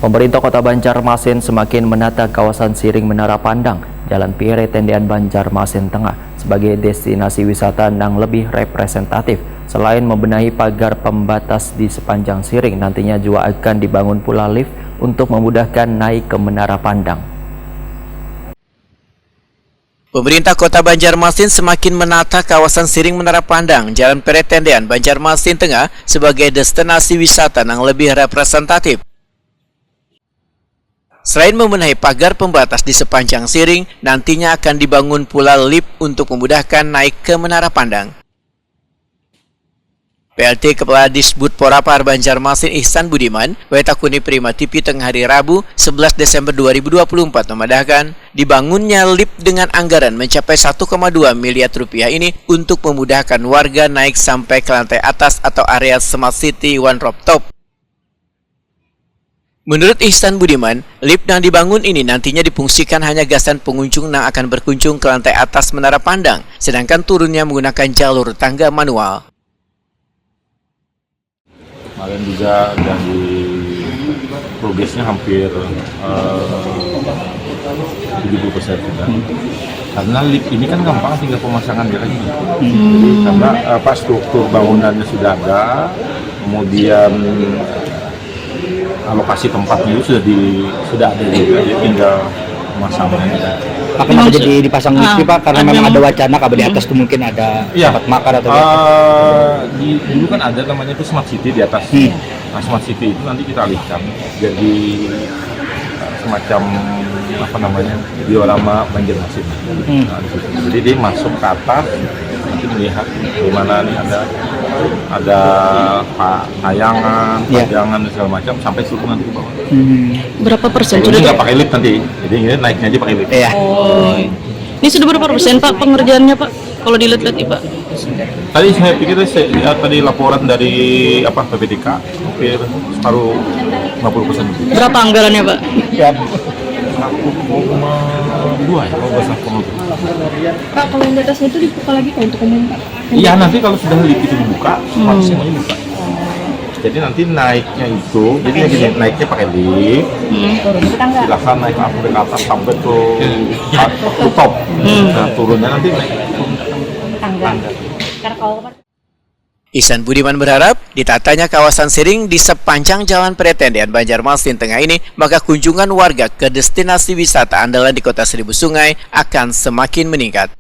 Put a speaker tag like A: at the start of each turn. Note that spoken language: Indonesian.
A: Pemerintah Kota Banjarmasin semakin menata kawasan Siring Menara Pandang, Jalan Pire Tendean Banjarmasin Tengah sebagai destinasi wisata yang lebih representatif. Selain membenahi pagar pembatas di sepanjang Siring, nantinya juga akan dibangun pula lift untuk memudahkan naik ke Menara Pandang.
B: Pemerintah Kota Banjarmasin semakin menata kawasan Siring Menara Pandang, Jalan Pire Tendean Banjarmasin Tengah sebagai destinasi wisata yang lebih representatif. Selain membenahi pagar pembatas di sepanjang Siring, nantinya akan dibangun pula lift untuk memudahkan naik ke Menara Pandang. PLT Kepala Disbud Porapar Banjarmasin Ihsan Budiman, Wetakuni Prima TV tengah hari Rabu 11 Desember 2024 memandahkan dibangunnya lift dengan anggaran mencapai 1,2 miliar rupiah ini untuk memudahkan warga naik sampai ke lantai atas atau area Smart City One Rooftop. Menurut Ihsan Budiman, lift yang dibangun ini nantinya difungsikan hanya gasan pengunjung yang akan berkunjung ke lantai atas Menara Pandang, sedangkan turunnya menggunakan jalur tangga manual.
C: Kemarin juga dari progresnya hampir 70% sudah. Karena lift ini kan gampang, tinggal pemasangan dia lagi. Jadi karena struktur bangunannya sudah ada, kemudian alokasi tempatnya itu sudah ada juga, jadi tinggal pemasangannya.
D: Kenapa jadi dipasang lift Pak? Karena memang ada wacana kabel di atas itu mungkin ada tempat makan atau
C: dulu kan ada namanya itu Smart City di atas. Nah, Smart City itu nanti kita alihkan jadi semacam diorama Banjarmasin. Nah, jadi dia masuk ke atas, nanti melihat di mana nih ada tayangan, pajangan dan segala macam sampai turun nanti ke bawah.
E: Berapa persen?
C: Jadi nggak pakai lift nanti, jadi ini naiknya aja pakai lift.
E: Oh, ini sudah berapa persen Pak pengerjaannya Pak? Kalau dilihat-lihat nih Pak?
C: Tadi saya pikir tadi laporan dari PPTK hampir separuh 50%.
E: Berapa anggarannya Pak?
C: 1,2 ya, kalau nggak salah.
E: Pak, kalau yang di atasnya itu dibuka lagi Pak untuk umum Pak?
C: Iya, nanti kalau sudah lift itu dibuka, semuanya dibuka. Jadi nanti naiknya itu, jadi gini, naiknya pakai lift, silahkan naik ke atas sampai ke top. Nah, turunnya nanti naik tangga.
B: Ihsan Budiman berharap ditatanya kawasan Siring di sepanjang Jalan Pire Tendean Banjarmasin Tengah ini, maka kunjungan warga ke destinasi wisata andalan di Kota Seribu Sungai akan semakin meningkat.